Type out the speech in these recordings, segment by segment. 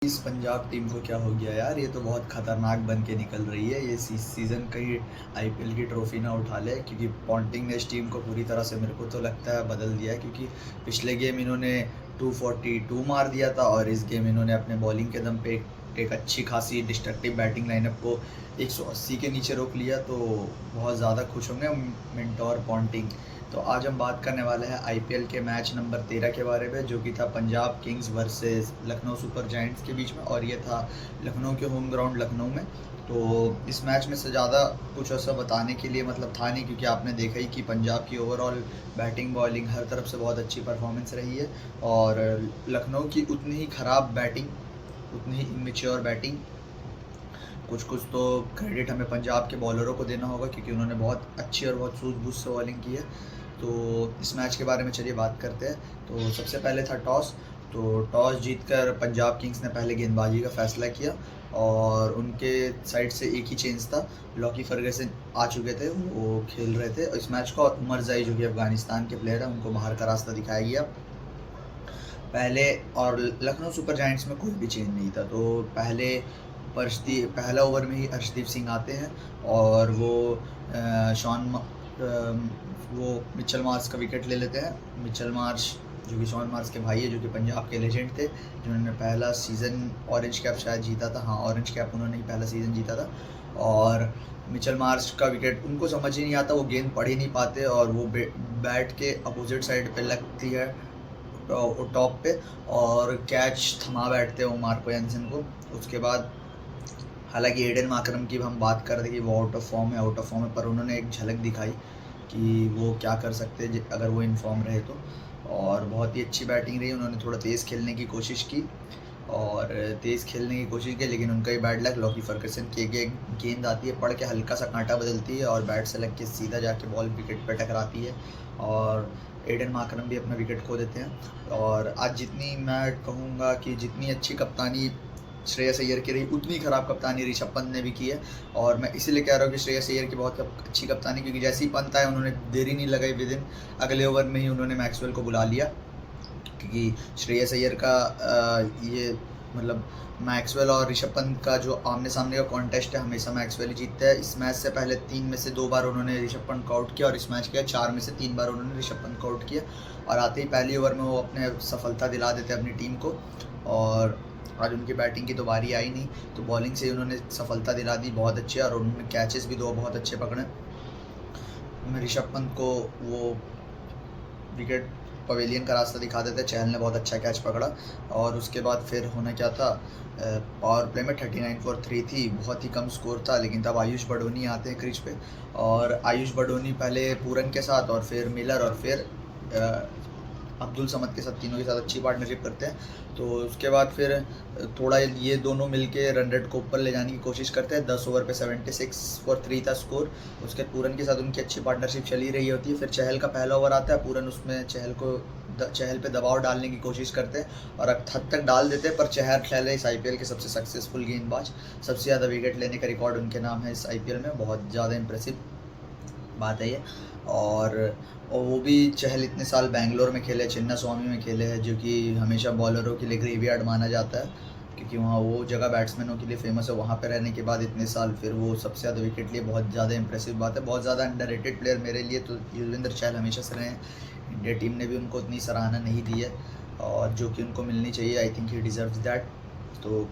इस पंजाब टीम को क्या हो गया यार, ये तो बहुत खतरनाक बन के निकल रही है। ये सीज़न कहीं आईपीएल की ट्रॉफी ना उठा ले, क्योंकि पॉन्टिंग ने इस टीम को पूरी तरह से मेरे को तो लगता है बदल दिया है। क्योंकि पिछले गेम इन्होंने 242 मार दिया था और इस गेम इन्होंने अपने बॉलिंग के दम पे एक अच्छी खासी डिस्ट्रक्टिव बैटिंग लाइनअप को 180 के नीचे रोक लिया। तो बहुत ज़्यादा खुश होंगे मिंटोर पॉन्टिंग। तो आज हम बात करने वाले हैं आईपीएल के मैच नंबर 13 के बारे में, जो कि था Punjab Kings versus Lucknow super giants के बीच में, और ये था लखनऊ के होम ग्राउंड लखनऊ में। तो इस मैच में से ज़्यादा कुछ ऐसा बताने के लिए मतलब था नहीं, क्योंकि आपने देखा ही कि पंजाब की ओवरऑल बैटिंग बॉलिंग हर तरफ से बहुत अच्छी परफॉर्मेंस रही है, और लखनऊ की उतनी ही ख़राब बैटिंग, उतनी ही इमेच्योर बैटिंग। कुछ कुछ तो क्रेडिट हमें पंजाब के बॉलरों को देना होगा, क्योंकि उन्होंने बहुत अच्छी और बहुत सूझबूझ से बॉलिंग की है। तो इस मैच के बारे में चलिए बात करते हैं। तो सबसे पहले था टॉस। तो टॉस जीतकर पंजाब किंग्स ने पहले गेंदबाजी का फैसला किया, और उनके साइड से एक ही चेंज था। लॉकी फर्गसन आ चुके थे, वो खेल रहे थे इस मैच को, और उमर जाई जो कि अफगानिस्तान के प्लेयर हैं, उनको बाहर का रास्ता दिखाया गया पहले। और लखनऊ सुपर जायंट्स में कोई भी चेंज नहीं था। तो पहला ओवर में ही अर्शदीप सिंह आते हैं, और वो वो मिचेल मार्श का विकेट ले लेते हैं। मिचेल मार्श जो कि शॉन मार्श के भाई है, जो कि पंजाब के लेजेंड थे, जिन्होंने पहला सीज़न ऑरेंज कैप शायद जीता था। हाँ, ऑरेंज कैप उन्होंने ही पहला सीज़न जीता था। और मिचेल मार्श का विकेट उनको समझ ही नहीं आता, वो गेंद पढ़ ही नहीं पाते, और वो बैट के अपोजिट साइड पे लगती है टॉप पे, और कैच थमा बैठते हैं वो मार्को एंसन को। उसके बाद हालांकि एडन मार्करम की हम बात कर रहे थे कि वो आउट ऑफ फॉर्म है, पर उन्होंने एक झलक दिखाई कि वो क्या कर सकते हैं अगर वो इन फॉर्म रहे तो। और बहुत ही अच्छी बैटिंग रही, उन्होंने थोड़ा तेज़ खेलने की कोशिश की, लेकिन उनका ही बैड लक। लॉकी फर्गसन की एक गेंद आती है, पड़ के हल्का सा कांटा बदलती है, और बैट से लग के सीधा जाके बॉल विकेट पर टकराती है, और एडन मार्करम भी अपना विकेट खो देते हैं। और आज जितनी मैं कहूँगा कि जितनी अच्छी कप्तानी श्रेयस अय्यर की रही, उतनी ख़राब कप्तानी ऋषभ पंत ने भी की है। और मैं इसीलिए कह रहा हूँ कि श्रेयस अय्यर की बहुत अच्छी कप्तानी, क्योंकि जैसे ही पंत आया उन्होंने देरी नहीं लगाई, विदिन अगले ओवर में ही उन्होंने मैक्सवेल को बुला लिया। क्योंकि श्रेयस अय्यर का ये मतलब मैक्सवेल और ऋषभ पंत का जो आमने सामने का कॉन्टेस्ट है, हमेशा मैक्सवेल ही जीतता है। इस मैच से पहले 3 में से 2 बार उन्होंने ऋषभ पंत को आउट किया, और इस मैच के 4 में से 3 बार उन्होंने ऋषभ पंत को आउट किया, और आते ही पहली ओवर में वो अपने सफलता दिला देते अपनी टीम को। और आज उनकी बैटिंग की तो बारी आई नहीं, तो बॉलिंग से ही उन्होंने सफलता दिला दी बहुत अच्छी, और उन्होंने कैचेस भी 2 बहुत अच्छे पकड़े। ऋषभ पंत को वो विकेट पवेलियन का रास्ता दिखा देते, चहल ने बहुत अच्छा कैच पकड़ा। और उसके बाद फिर होना क्या था, पावर प्ले में 39 फॉर 3 थी, बहुत ही कम स्कोर था, लेकिन तब आयुष बडोनी आते हैं क्रीज पे, और आयुष बडोनी पहले पूरन के साथ, और फिर मिलर, और फिर अब्दुल समद के साथ, तीनों के साथ अच्छी पार्टनरशिप करते हैं। तो उसके बाद फिर थोड़ा ये दोनों मिलके रन रेट को ऊपर ले जाने की कोशिश करते हैं। 10 ओवर पे 76 फॉर 3 था स्कोर। उसके पूरन के साथ उनकी अच्छी पार्टनरशिप चली रही होती है। फिर चहल का पहला ओवर आता है, पूरन उसमें चहल पे दबाव डालने की कोशिश करते हैं, और हद तक डाल देते हैं, पर चहल इस आईपीएल के सबसे सक्सेसफुल गेंदबाज, सबसे ज़्यादा विकेट लेने का रिकॉर्ड उनके नाम है इस आईपीएल में। बहुत ज़्यादा इंप्रेसिव बात है ये। और वो भी चहल इतने साल बैंगलोर में खेले, चिन्ना स्वामी में खेले हैं, जो कि हमेशा बॉलरों के लिए ग्रेवयार्ड माना जाता है, क्योंकि वहाँ वो जगह बैट्समैनों के लिए फेमस है। वहाँ पे रहने के बाद इतने साल फिर वो सबसे ज़्यादा विकेट लिए, बहुत ज़्यादा इंप्रेसिव बात है। बहुत ज़्यादा अंडररेटेड प्लेयर मेरे लिए तो युजवेंद्र चहल हमेशा से रहे हैं। इंडिया टीम ने भी उनको उतनी सराहना नहीं दी है, और जो कि उनको मिलनी चाहिए। I think he deserves that. तो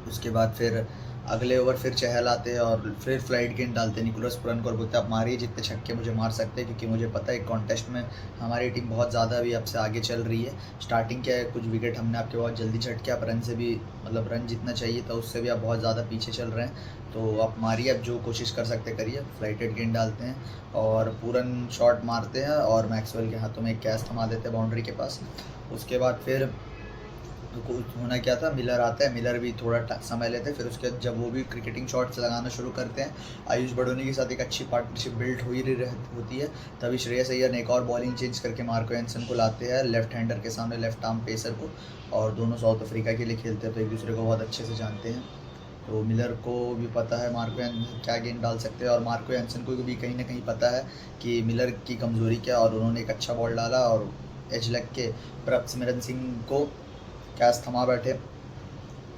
उसके बाद फिर अगले ओवर फिर चहल आते हैं, और फिर फ्लाइट गेंद डालते हैं निकोलस पुरन को, और बोलते हैं आप मारिए जितने छक्के मुझे मार सकते हैं, क्योंकि मुझे पता है कॉन्टेस्ट में हमारी टीम बहुत ज़्यादा अभी आपसे आगे चल रही है। स्टार्टिंग के कुछ विकेट हमने आपके बहुत जल्दी झटके, आप रन से भी मतलब रन जितना चाहिए था उससे भी आप बहुत ज़्यादा पीछे चल रहे हैं, तो आप मारिए, आप जो कोशिश कर सकते करिए। फ्लाइटेड गेंद डालते हैं, और पूरन शॉट मारते हैं, और मैक्सवेल के हाथों में एक कैच थमा देते हैं बाउंड्री के पास। उसके बाद फिर होना क्या था, मिलर आता है, मिलर भी थोड़ा समय लेते हैं। फिर उसके बाद जब वो भी क्रिकेटिंग शॉट्स लगाना शुरू करते हैं, आयुष बडोनी के साथ एक अच्छी पार्टनरशिप बिल्ड होती है, तभी श्रेयस अय्यर ने एक और बॉलिंग चेंज करके मार्को एंसन को लाते हैं लेफ्ट हैंडर के सामने, लेफ्ट आर्म पेसर को, और दोनों साउथ अफ्रीका के लिए खेलते हैं, तो एक दूसरे को बहुत अच्छे से जानते हैं। तो मिलर को भी पता है मार्को एंसन क्या गेंद डाल सकते हैं, और मार्को एंसन को भी कहीं ना कहीं पता है कि मिलर की कमज़ोरी क्या, और उन्होंने एक अच्छा बॉल डाला, और एज लग के प्रभसिमरन सिंह को कैच थमा बैठे।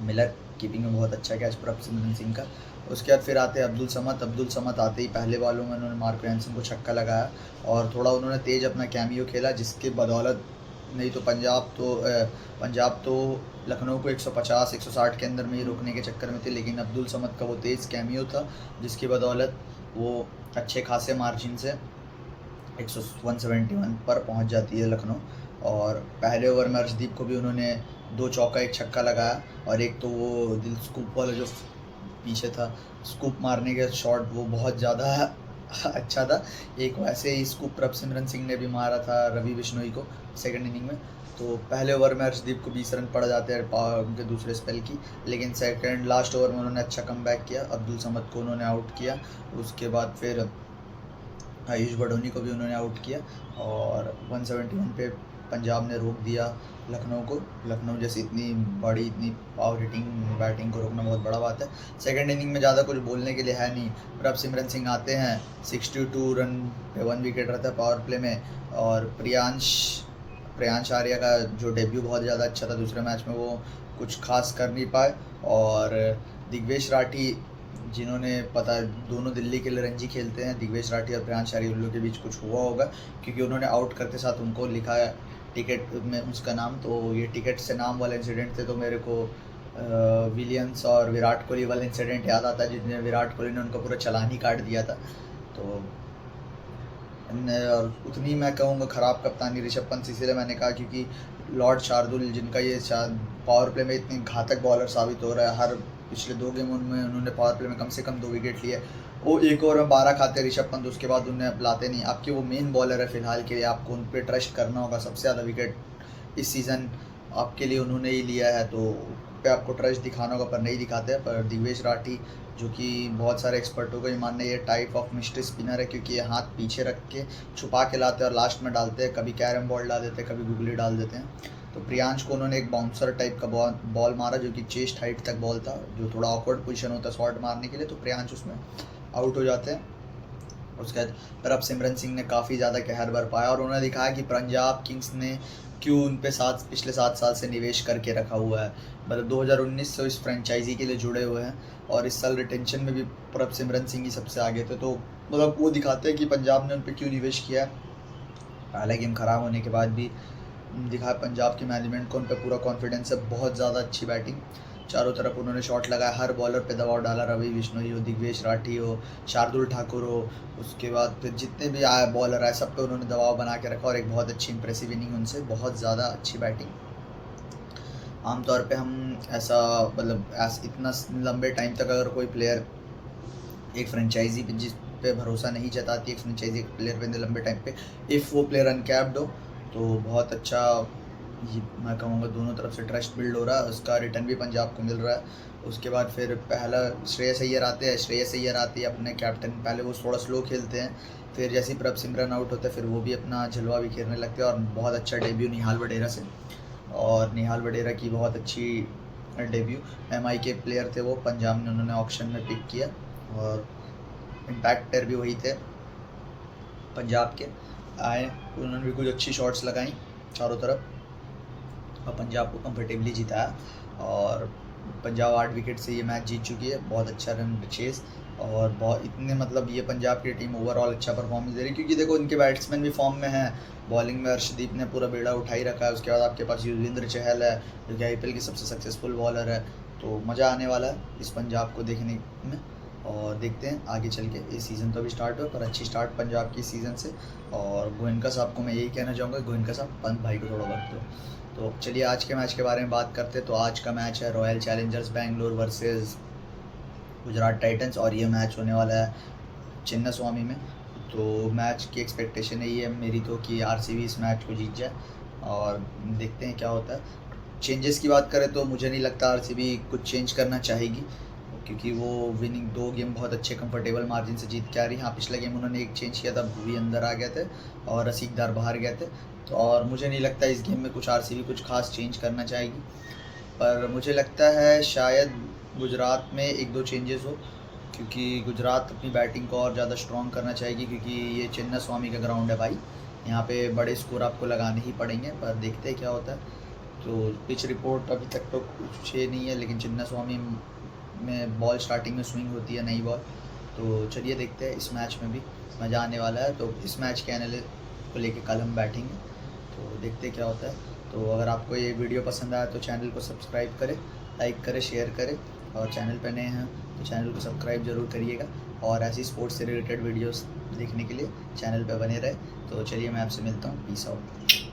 मिलर कीपिंग में बहुत अच्छा कैच प्रभसिमरन सिंह का। उसके बाद फिर आते हैं अब्दुल समद आते ही पहले बॉलों में उन्होंने मार्को एंसन को छक्का लगाया और थोड़ा उन्होंने तेज़ अपना कैमियो खेला, जिसके बदौलत नहीं तो पंजाब तो लखनऊ को 150-160 के अंदर में ही रोकने के चक्कर में थे, लेकिन अब्दुल समद का वो तेज़ कैमियो था जिसकी बदौलत वो अच्छे खासे मार्जिन से 171 पर पहुंच जाती है लखनऊ। और पहले ओवर में अर्शदीप को भी उन्होंने 2 चौका 1 छक्का लगाया और एक तो वो दिल स्कूप वाला जो पीछे था स्कूप मारने के शॉट वो बहुत ज़्यादा अच्छा था। एक वैसे ही स्कूप प्रभसिमरन सिंह ने भी मारा था रवि बिश्नोई को सेकंड इनिंग में। तो पहले ओवर में अर्शदीप को 20 रन पड़ जाते हैं उनके दूसरे स्पेल की, लेकिन सेकंड लास्ट ओवर में उन्होंने अच्छा कमबैक किया, अब्दुल समद को उन्होंने आउट किया। उसके बाद फिर आयुष बडोनी को भी उन्होंने आउट किया और 171 पे पंजाब ने रोक दिया लखनऊ को। लखनऊ जैसी इतनी बड़ी इतनी पावर हिटिंग बैटिंग को रोकना बहुत बड़ा बात है। सेकंड इनिंग में ज़्यादा कुछ बोलने के लिए है नहीं। प्रभसिमरन सिंह आते हैं 62 रन पे 1 विकेट रहता है पावर प्ले में, और प्रियांश आर्या का जो डेब्यू बहुत ज़्यादा अच्छा था दूसरे मैच में, वो कुछ खास कर नहीं पाए। और दिग्वेश राठी जिन्होंने दोनों दिल्ली के लिए रणजी खेलते हैं, दिग्वेश राठी और प्रियांश आर्या उन लोगों के बीच कुछ हुआ होगा क्योंकि उन्होंने आउट करते साथ उनको लिखा है टिकट में उसका नाम, तो ये टिकट से नाम वाले इंसिडेंट थे। तो मेरे को विलियम्स और विराट कोहली वाला इंसिडेंट याद आता है जिसमें विराट कोहली ने उनका पूरा चालान ही काट दिया था। तो और उतनी मैं कहूँगा ख़राब कप्तानी ऋषभ पंत, इसीलिए मैंने कहा क्योंकि लॉर्ड शार्दुल जिनका ये पावर प्ले में इतनी घातक बॉलर साबित हो रहा है, हर पिछले 2 गेमों में उन्होंने पावर प्ले में कम से कम 2 विकेट लिए। वो एक ओवर में 12 खाते ऋषभ पंत, उसके बाद उन्हें लाते नहीं। आपके वो मेन बॉलर है फिलहाल के लिए, आपको उन पर ट्रस्ट करना होगा। सबसे ज़्यादा विकेट इस सीज़न आपके लिए उन्होंने ही लिया है, तो पे आपको ट्रस्ट दिखाना होगा पर नहीं दिखाते। पर दिग्वेश राठी जो कि बहुत सारे एक्सपर्टों का ये मानना है ये टाइप ऑफ मिस्ट्री स्पिनर है क्योंकि ये हाथ पीछे रख के छुपा के लाते हैं और लास्ट में डालते हैं, कभी कैरम बॉल डाल देते हैं, कभी गुगली डाल देते हैं। तो प्रियांश को उन्होंने एक बाउंसर टाइप का बॉल मारा जो कि चेस्ट हाइट तक बॉल था, जो थोड़ा ऑकवर्ड पोजीशन होता है शॉट मारने के लिए, तो प्रियांश उसमें आउट हो जाते हैं। उसके बाद प्रभसिमरन सिंह ने काफ़ी ज़्यादा कहर बरपाया और उन्होंने दिखाया कि पंजाब किंग्स ने क्यों उन पे पिछले 7 साल से निवेश करके रखा हुआ है। मतलब 2019 से इस फ्रेंचाइजी के लिए जुड़े हुए हैं और इस साल रिटेंशन में भी प्रभसिमरन सिंह ही सबसे आगे थे। तो मतलब वो दिखाते हैं कि पंजाब ने उन पर क्यों निवेश किया है। पहला गेम ख़राब होने के बाद भी दिखा पंजाब की मैनेजमेंट को उन पर पूरा कॉन्फिडेंस है, बहुत ज़्यादा अच्छी बैटिंग, चारों तरफ उन्होंने शॉट लगाया, हर बॉलर पे दबाव डाला, रवि बिश्नोई हो, दिग्वेश राठी हो, शार्दुल ठाकुर हो, उसके बाद फिर जितने भी आए बॉलर आए सब पे उन्होंने दबाव बना के रखा और एक बहुत अच्छी इंप्रेसिव इनिंग उनसे, बहुत ज़्यादा अच्छी बैटिंग। आमतौर पे हम ऐसा मतलब इतना लंबे टाइम तक अगर कोई प्लेयर एक फ्रेंचाइजी पे जिस पे भरोसा नहीं जताती एक फ्रेंचाइजी प्लेयर पे लंबे टाइम पे, इफ़ वो प्लेयर अनकैप्ड हो तो बहुत अच्छा ये मैं कहूँगा दोनों तरफ से ट्रस्ट बिल्ड हो रहा है, उसका रिटर्न भी पंजाब को मिल रहा है। उसके बाद फिर पहला श्रेयस अय्यर आते हैं अपने कैप्टन, पहले वो थोड़ा स्लो खेलते हैं, फिर जैसे ही प्रभसिमरन आउट होते हैं फिर वो भी अपना जलवा बिखेरने लगते हैं और बहुत अच्छा डेब्यू निहाल वडेरा से, और निहाल वडेरा की बहुत अच्छी डेब्यू, MI के प्लेयर थे वो, पंजाब ने उन्होंने ऑक्शन में पिक किया और इम्पैक्ट प्लेयर भी वही थे पंजाब के, आए उन्होंने भी कुछ अच्छी शॉट्स लगाई चारों तरफ और पंजाब को कंफर्टेबली जिताया और पंजाब 8 विकेट से ये मैच जीत चुकी है। बहुत अच्छा रन चेस और बहुत इतने मतलब ये पंजाब की टीम ओवरऑल अच्छा परफॉर्मेंस दे रही है क्योंकि देखो इनके बैट्समैन भी फॉर्म में हैं। बॉलिंग में अर्शदीप ने पूरा बेड़ा उठाई रखा है, उसके बाद आपके पास युजवेंद्र चहल है जो कि IPL की सबसे सक्सेसफुल बॉलर है। तो मज़ा आने वाला है इस पंजाब को देखने में और देखते हैं आगे चल के। इस सीज़न तो अभी स्टार्ट हुआ पर अच्छी स्टार्ट पंजाब की सीज़न से, और गोयनका साहब को मैं यही कहना चाहूँगा, गोयनका साहब पंत भाई को थोड़ा वक्त दो। तो चलिए आज के मैच के बारे में बात करते हैं। तो आज का मैच है royal Challengers Bangalore versus Gujarat Titans और ये मैच होने वाला है चिन्नास्वामी में। तो मैच की एक्सपेक्टेशन यही है मेरी तो कि RCB इस मैच को जीत जाए और देखते हैं क्या होता है। चेंजेस की बात करें तो मुझे नहीं लगता RCB कुछ चेंज करना चाहेगी क्योंकि वो विनिंग 2 गेम बहुत अच्छे कंफर्टेबल मार्जिन से जीत के आ रही। हाँ पिछले गेम उन्होंने एक चेंज किया था, भुवी अंदर आ गए थे और रसीकदार बाहर गए थे, तो और मुझे नहीं लगता इस गेम में कुछ RCB कुछ खास चेंज करना चाहेगी। पर मुझे लगता है शायद गुजरात में 1-2 चेंजेस हो क्योंकि गुजरात अपनी बैटिंग को और ज़्यादा स्ट्रॉन्ग करना चाहेगी क्योंकि ये चिन्नास्वामी का ग्राउंड है भाई, यहाँ पे बड़े स्कोर आपको लगाने ही पड़ेंगे। पर देखते हैं क्या होता है। तो पिच रिपोर्ट अभी तक तो कुछ ये नहीं है, लेकिन चिन्नास्वामी में बॉल स्टार्टिंग में स्विंग होती है नई बॉल। तो चलिए देखते हैं, इस मैच में भी मज़ा आने वाला है। तो इस मैच के एनालिसिस को लेके कल हम बैठेंगे, तो देखते हैं क्या होता है। तो अगर आपको ये वीडियो पसंद आया तो चैनल को सब्सक्राइब करें, लाइक करें, शेयर करें, और चैनल पर नए हैं तो चैनल को सब्सक्राइब ज़रूर करिएगा। और ऐसी स्पोर्ट्स से रिलेटेड वीडियोस देखने के लिए चैनल पर बने रहे। तो चलिए मैं आपसे मिलता हूँ, पीस आउट।